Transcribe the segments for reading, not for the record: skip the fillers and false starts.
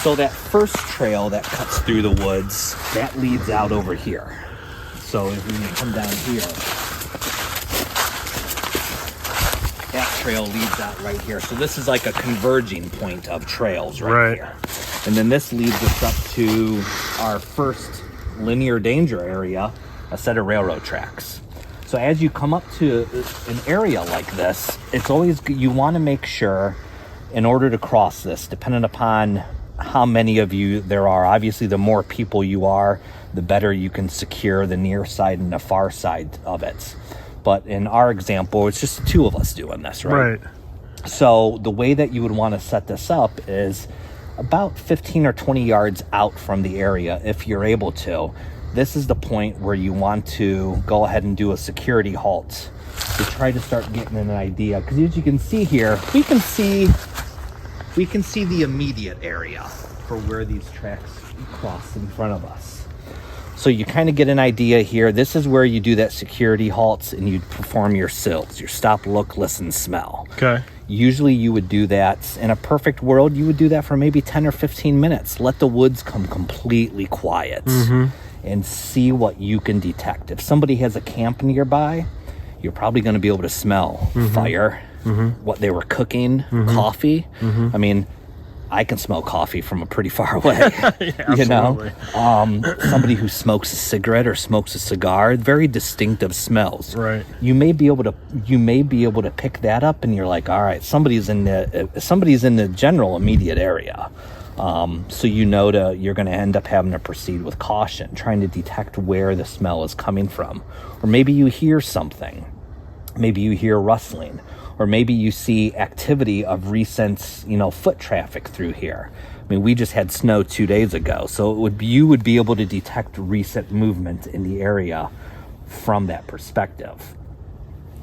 So that first trail that cuts through the woods, that leads out over here. So if we come down here, that trail leads out right here. So this is like a converging point of trails right here. And then this leads us up to our first linear danger area, a set of railroad tracks. So as you come up to an area like this, it's always, you want to make sure in order to cross this, depending upon how many of you there are, obviously the more people you are, the better you can secure the near side and the far side of it. But in our example, it's just the two of us doing this, right? So the way that you would want to set this up is about 15 or 20 yards out from the area, if you're able to. This is the point where you want to go ahead and do a security halt to try to start getting an idea. Because as you can see here, we can see the immediate area for where these tracks cross in front of us. So you kind of get an idea here. This is where you do that security halts and you perform your SILs, your stop, look, listen, smell. Okay. Usually you would do that, in a perfect world, you would do that for maybe 10 or 15 minutes. Let the woods come completely quiet and see what you can detect. If somebody has a camp nearby, you're probably going to be able to smell fire, what they were cooking, coffee. I mean, I can smell coffee from a pretty far away. Yeah, you know, somebody who smokes a cigarette or smokes a cigar, very distinctive smells. Right. You may be able to pick that up, and you're like, all right, somebody's in the general immediate area. So you're going to end up having to proceed with caution, trying to detect where the smell is coming from. Or maybe you hear something. Maybe you hear rustling. Or maybe you see activity of recent, foot traffic through here. I mean, we just had snow 2 days ago, so you would be able to detect recent movement in the area from that perspective.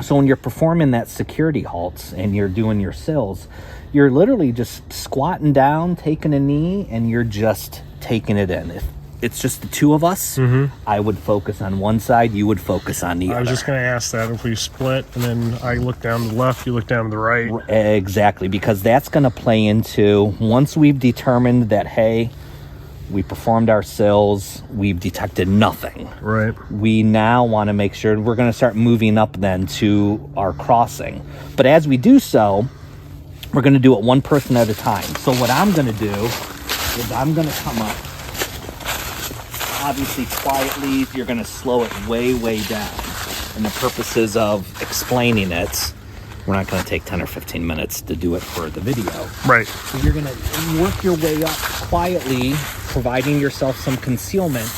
So when you're performing that security halts and you're doing your SILs, you're literally just squatting down, taking a knee, and you're just taking it in. If it's just the two of us, I would focus on one side, you would focus on the other. I was just going to ask that. If we split and then I look down to the left, you look down to the right. Exactly, because that's going to play into, once we've determined that, hey, we performed our SILs, we've detected nothing. Right. We now want to make sure we're going to start moving up then to our crossing. But as we do so, we're going to do it one person at a time. So what I'm going to do is I'm going to come up, obviously quietly. You're going to slow it way, way down. And the purposes of explaining it, we're not going to take 10 or 15 minutes to do it for the video. Right. So you're going to work your way up quietly, providing yourself some concealment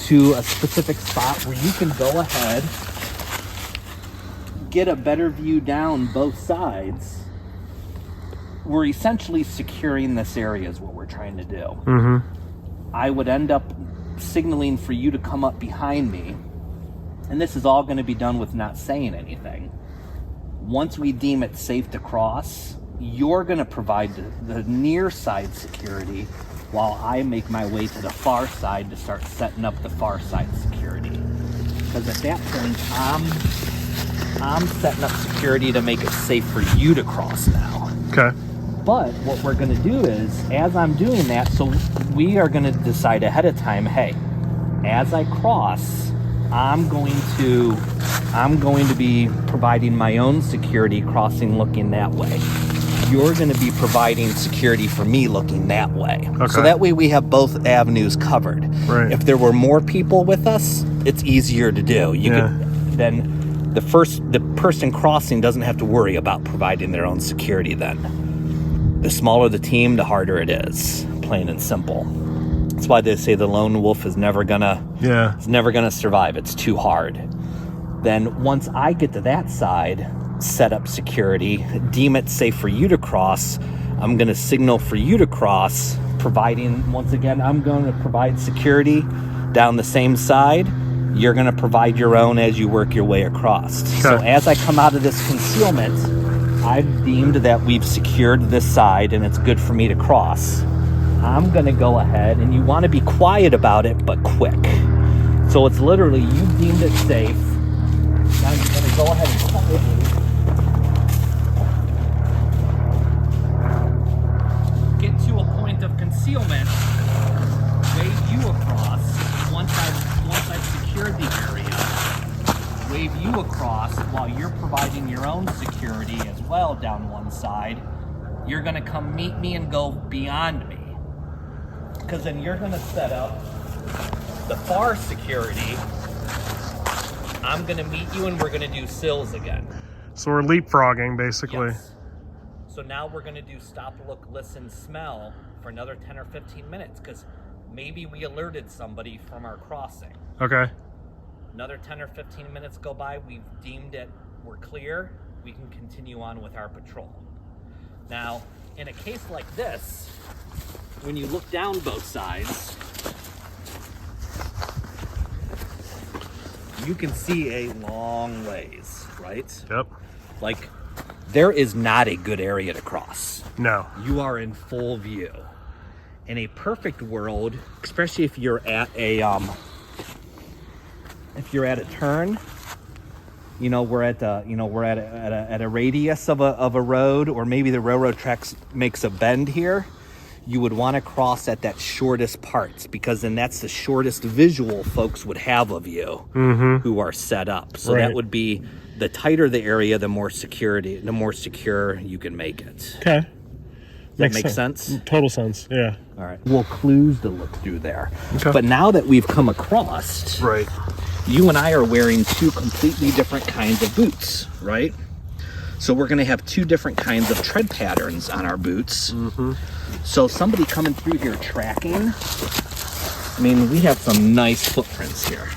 to a specific spot where you can go ahead, get a better view down both sides. We're essentially securing this area is what we're trying to do. I would end up signaling for you to come up behind me, and this is all going to be done with not saying anything. Once we deem it safe to cross, you're going to provide the near side security while I make my way to the far side to start setting up the far side security. Because at that point, I'm setting up security to make it safe for you to cross now. Okay. But what we're going to do is, as I'm doing that, so we are going to decide ahead of time, hey, as I cross, I'm going to be providing my own security crossing looking that way. You're going to be providing security for me looking that way. Okay. So that way we have both avenues covered. Right. If there were more people with us, it's easier to do. Then the person crossing doesn't have to worry about providing their own security then. The smaller the team, the harder it is, plain and simple. That's why they say the lone wolf is never gonna survive. It's too hard. Then once I get to that side, set up security, deem it safe for you to cross, I'm gonna signal for you to cross, providing, once again, I'm going to provide security down the same side. You're gonna provide your own as you work your way across. Okay. So as I come out of this concealment, I've deemed that we've secured this side and it's good for me to cross. I'm going to go ahead, and you want to be quiet about it, but quick. So it's literally, you deemed it safe. Now you're going to go ahead and quietly get to a point of concealment. wave you across while you're providing your own security as well down one side. You're gonna come meet me and go beyond me. Because then you're gonna set up the far security. I'm gonna meet you and we're gonna do sills again. So we're leapfrogging, basically. Yes. So now we're gonna do stop, look, listen, smell for another 10 or 15 minutes because maybe we alerted somebody from our crossing. Okay. Another 10 or 15 minutes go by, we've deemed it, we're clear, we can continue on with our patrol. Now, in a case like this, when you look down both sides, you can see a long ways, right? Yep. Like, there is not a good area to cross. No. You are in full view. In a perfect world, especially if you're at a turn, you know, we're at a radius of a road, or maybe the railroad tracks makes a bend here. You would want to cross at that shortest parts, because then that's the shortest visual folks would have of you who are set up. So that would be the tighter the area, the more secure you can make it. Okay. Does that make sense? Total sense, yeah. All right. Well, clues to look through there. Okay. But now that we've come across, Right. you and I are wearing two completely different kinds of boots, right? So we're going to have two different kinds of tread patterns on our boots. So somebody coming through here tracking, I mean, we have some nice footprints here,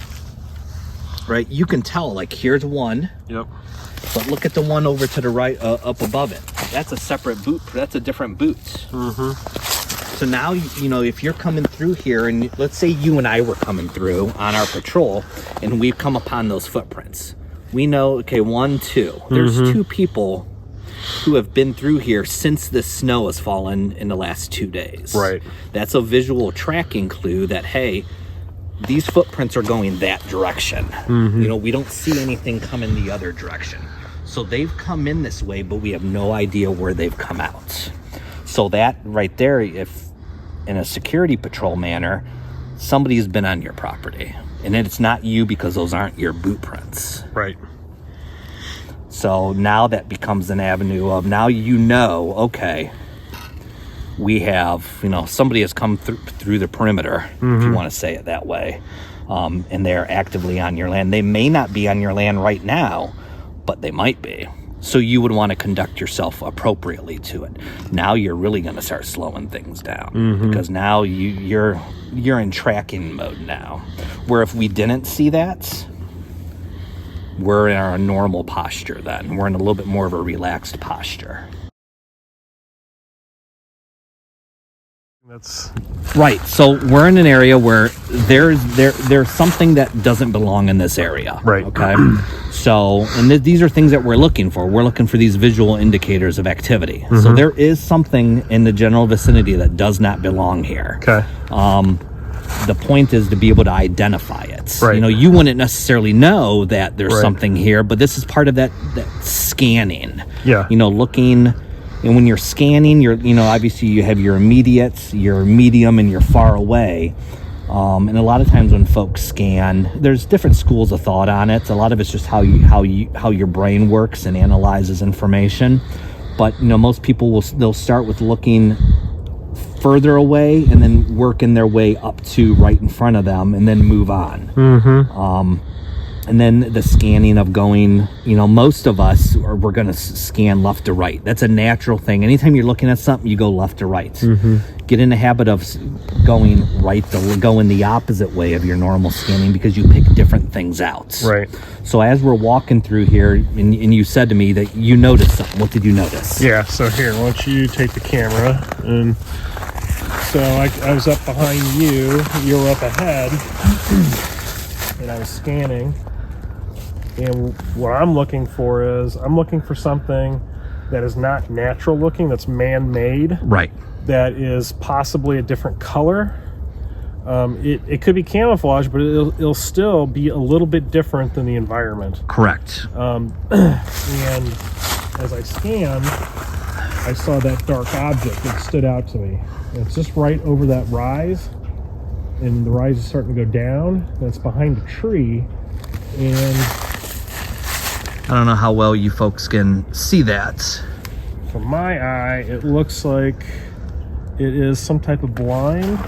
right? You can tell, like, here's one. Yep. But look at the one over to the right, up above it. That's a separate boot. That's a different boot. So now, you know, if you're coming through here, and let's say you and I were coming through on our patrol, and we've come upon those footprints. We know, okay, 1, 2. There's 2 people who have been through here since the snow has fallen in the last 2 days. Right. That's a visual tracking clue that, hey, these footprints are going that direction. You know, we don't see anything coming the other direction. So they've come in this way, but we have no idea where they've come out. So that right there, if in a security patrol manner, somebody's been on your property. And it's not you, because those aren't your boot prints. Right. So now that becomes an avenue of, now you know, okay, we have, you know, somebody has come through the perimeter, if you want to say it that way, and they're actively on your land. They may not be on your land right now, but they might be. So you would want to conduct yourself appropriately to it. Now you're really going to start slowing things down, because now you're in tracking mode now. Where if we didn't see that, we're in our normal posture then. We're in a little bit more of a relaxed posture. That's right. So we're in an area where there's something that doesn't belong in this area. Right. Okay. So, and these are things that we're looking for. We're looking for these visual indicators of activity. So there is something in the general vicinity that does not belong here. okay. The point is to be able to identify it. Right. You know, you wouldn't necessarily know that there's something here, but this is part of that scanning. Yeah. You know, looking. And when you're scanning, you know, obviously you have your immediate, your medium, and your far away. And a lot of times when folks scan, there's different schools of thought on it. A lot of it's just how your brain works and analyzes information. But, you know, most people they'll start with looking further away and then working their way up to right in front of them and then move on. And then the scanning of going, you know, most of us we're going to scan left to right. That's a natural thing. Anytime you're looking at something, you go left to right. Get in the habit of going going the opposite way of your normal scanning, because you pick different things out. Right. So as we're walking through here, and you said to me that you noticed something. What did you notice? Yeah, so here, why don't you take the camera. And so I was up behind you, you were up ahead, and I was scanning. And what I'm looking for is, I'm looking for something that is not natural looking, that's man-made. Right. That is possibly a different color. It could be camouflage, but it'll still be a little bit different than the environment. Correct. And as I scanned, I saw that dark object that stood out to me. And it's just right over that rise. And the rise is starting to go down. And it's behind a tree. And I don't know how well you folks can see that. From my eye, it looks like it is some type of blind.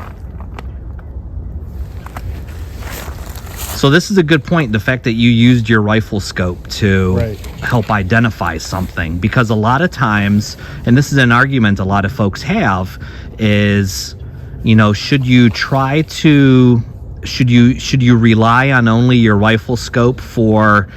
So this is a good point, the fact that you used your rifle scope to help identify something, because a lot of times, and this is an argument a lot of folks have, is, you know, should you rely on only your rifle scope for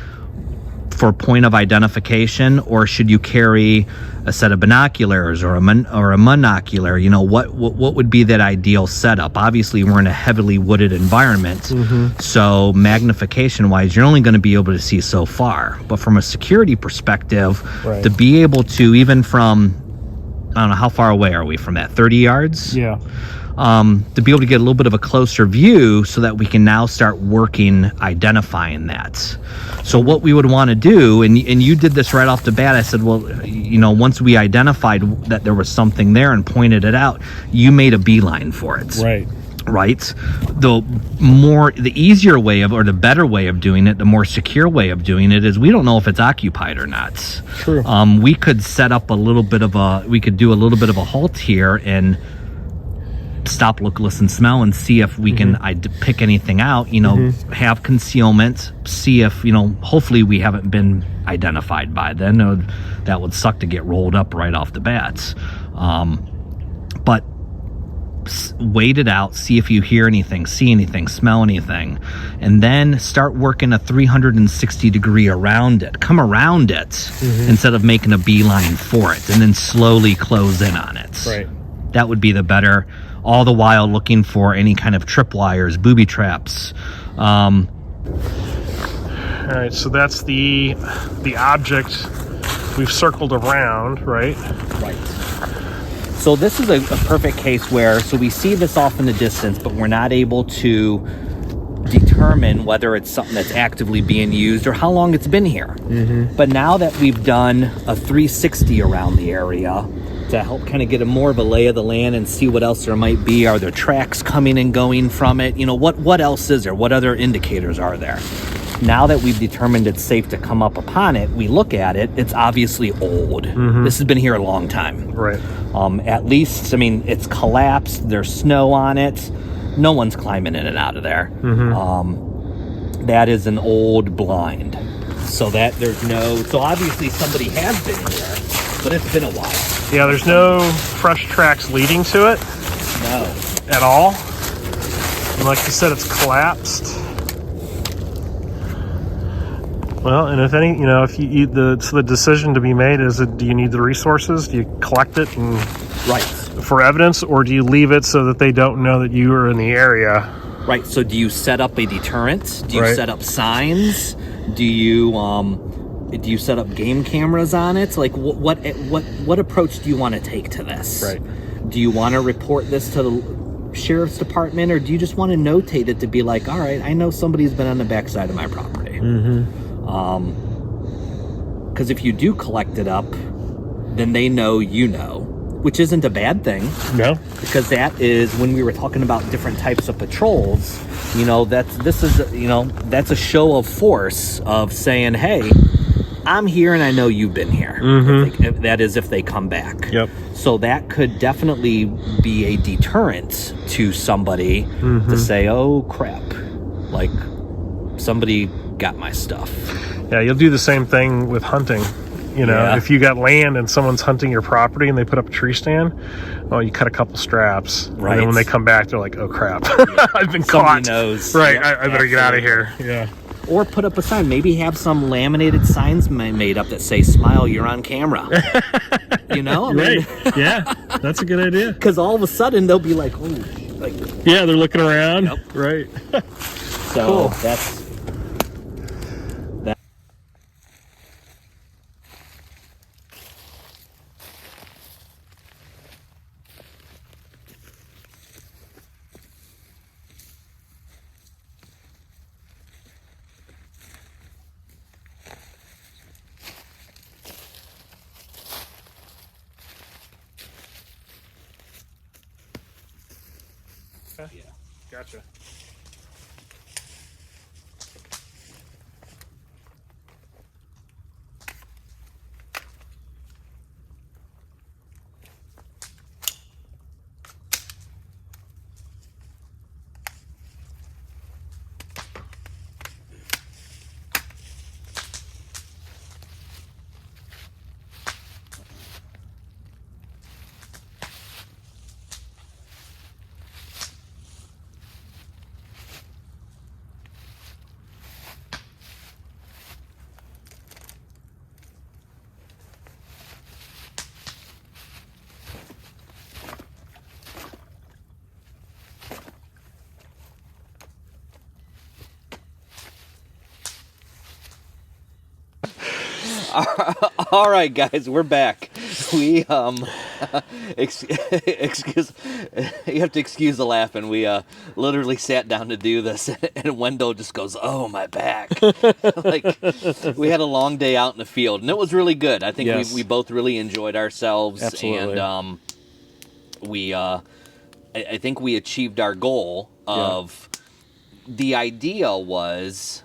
point of identification, or should you carry a set of binoculars or a monocular? You know, what would be that ideal setup? Obviously, we're in a heavily wooded environment, so magnification wise, you're only going to be able to see so far. But from a security perspective, to be able to, even from, I don't know, how far away are we from that, 30 yards? Yeah. To be able to get a little bit of a closer view so that we can now start working identifying that. So what we would want to do, and you did this right off the bat, I said, well, you know, once we identified that there was something there and pointed it out, you made a beeline for it. Right? The easier way of, or the better way of doing it, the more secure way of doing it is, we don't know if it's occupied or not. True. We could set up we could do a little bit of a halt here and stop, look, listen, smell, and see if we can pick anything out, you know, have concealment, see if, you know, hopefully we haven't been identified by then. That would suck to get rolled up right off the bat. But wait it out, see if you hear anything, see anything, smell anything, and then start working a 360 degree around it. Come around it instead of making a beeline for it, and then slowly close in on it. Right. That would be the better, all the while looking for any kind of tripwires, booby traps. All right, so that's the object we've circled around, right? Right. So this is a perfect case where, so we see this off in the distance, but we're not able to determine whether it's something that's actively being used or how long it's been here. But now that we've done a 360 around the area to help kind of get more of a lay of the land and see what else there might be, are there tracks coming and going from it? You know, what else is there? What other indicators are there? Now that we've determined it's safe to come up upon it, we look at it, it's obviously old. This has been here a long time. Right. At least, I mean, it's collapsed, there's snow on it, no one's climbing in and out of there. That is an old blind. So that so obviously somebody has been here, but it's been a while. Yeah, there's no fresh tracks leading to it. No. At all. And like you said, it's collapsed. Well, and if any, you know, if you the decision to be made is, do you need the resources? Do you collect it and for evidence, or do you leave it so that they don't know that you are in the area? Right. So do you set up a deterrent? Do you set up signs? Do you set up game cameras on it? Like what approach do you want to take to this? Right. Do you want to report this to the sheriff's department, or do you just want to notate it to be like, all right, I know somebody's been on the backside of my property? Because if you do collect it up, then they know you know, which isn't a bad thing. No. Because that is, when we were talking about different types of patrols, you know, that's a show of force of saying, hey, I'm here and I know you've been here. That is if they come back. Yep. So that could definitely be a deterrent to somebody to say, oh crap, like somebody got my stuff. Yeah, you'll do the same thing with hunting. You know, if you got land and someone's hunting your property and they put up a tree stand, well, you cut a couple straps. Right. And then when they come back, they're like, oh crap, I've been caught. Knows. Right, I better get out of here. Yeah. Or put up a sign. Maybe have some laminated signs made up that say, smile, you're on camera. You know? I mean, Yeah, that's a good idea. Because all of a sudden they'll be like, oh, like. Yeah, they're looking around. Yep. Right. So cool. That's. Yeah. Gotcha. All right, guys, we're back. We excuse you have to excuse the laughing. We literally sat down to do this, and Wendell just goes, "Oh, my back!" Like we had a long day out in the field, and it was really good. I think Yes. we both really enjoyed ourselves, Absolutely. and I think we achieved our goal of the idea was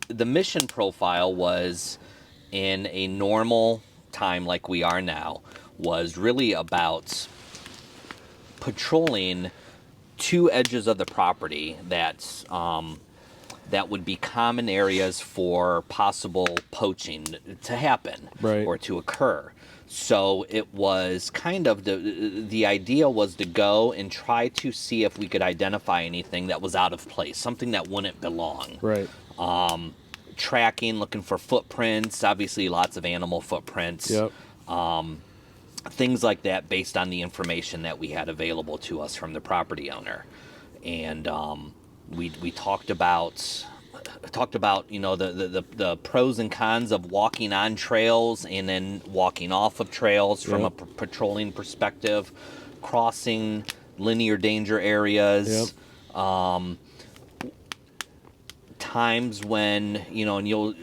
the mission profile was in a normal time like we are now was really about patrolling two edges of the property that would be common areas for possible poaching to happen Right. or to occur. So it was kind of the idea was to go and try to see if we could identify anything that was out of place, something that wouldn't belong. Right. Tracking, looking for footprints, obviously lots of animal footprints. Yep. Things like that based on the information that we had available to us from the property owner. And we talked about the pros and cons of walking on trails and then walking off of trails from a patrolling perspective, crossing linear danger areas. Times when and you'll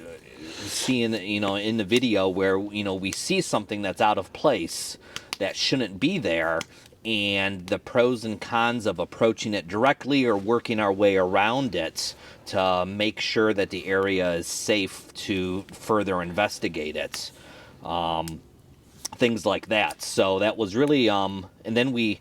see in the video where we see something that's out of place that shouldn't be there, and the pros and cons of approaching it directly or working our way around it to make sure that the area is safe to further investigate it. Things like that. So that was really and then we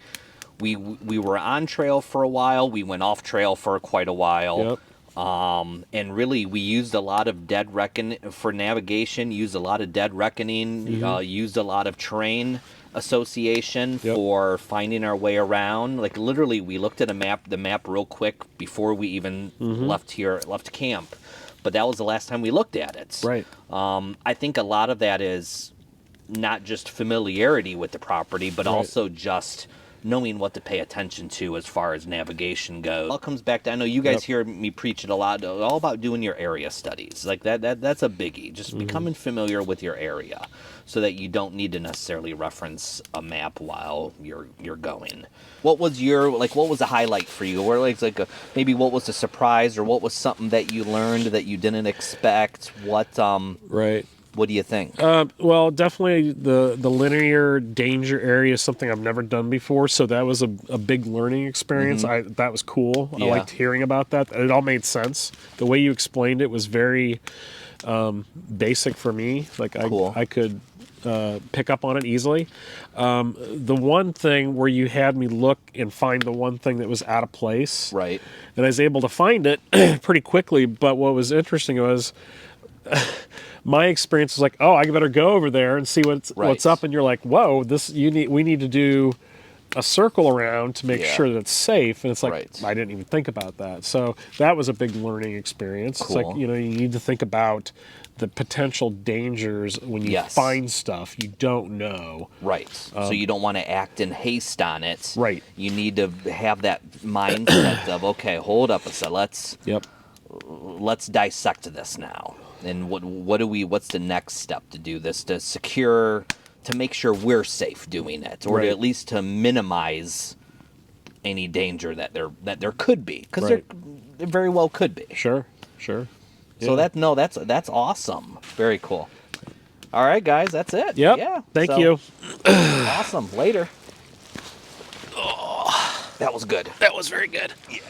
were on trail for a while. We went off trail for quite a while. Yep. And really, we used a lot of dead reckoning for navigation, used a lot of dead reckoning, used a lot of terrain association for finding our way around. Like literally, we looked at the map real quick before we even left camp. But that was the last time we looked at it. Right. I think a lot of that is not just familiarity with the property, but also just knowing what to pay attention to as far as navigation goes. It all comes back to, I know you guys hear me preach it a lot, all about doing your area studies. Like that's a biggie. Just becoming familiar with your area so that you don't need to necessarily reference a map while you're going. What was the highlight for you? Or maybe what was the surprise, or what was something that you learned that you didn't expect? Right. What do you think? Well, definitely the linear danger area is something I've never done before, so that was a big learning experience. That was cool. I liked hearing about that. It all made sense. The way you explained it was very basic for me. Cool. I could pick up on it easily. The one thing where you had me look and find the one thing that was out of place, right? And I was able to find it pretty quickly. But what was interesting was my experience was like, oh, I better go over there and see what's up. And you're like, whoa, we need to do a circle around to make sure that it's safe. And it's like, I didn't even think about that. So that was a big learning experience. Cool. It's like, you need to think about the potential dangers when you find stuff you don't know. Right. So you don't want to act in haste on it. Right. You need to have that mindset of, okay, hold up a second. Let's dissect this now. And what's the next step to do this, to make sure we're safe doing it, or to at least to minimize any danger that there could be, because there very well could be. Sure. So that's awesome. Very cool. All right, guys, that's it. Yep. Yeah. Thank you. Awesome. Later. Oh, that was good. That was very good. Yeah.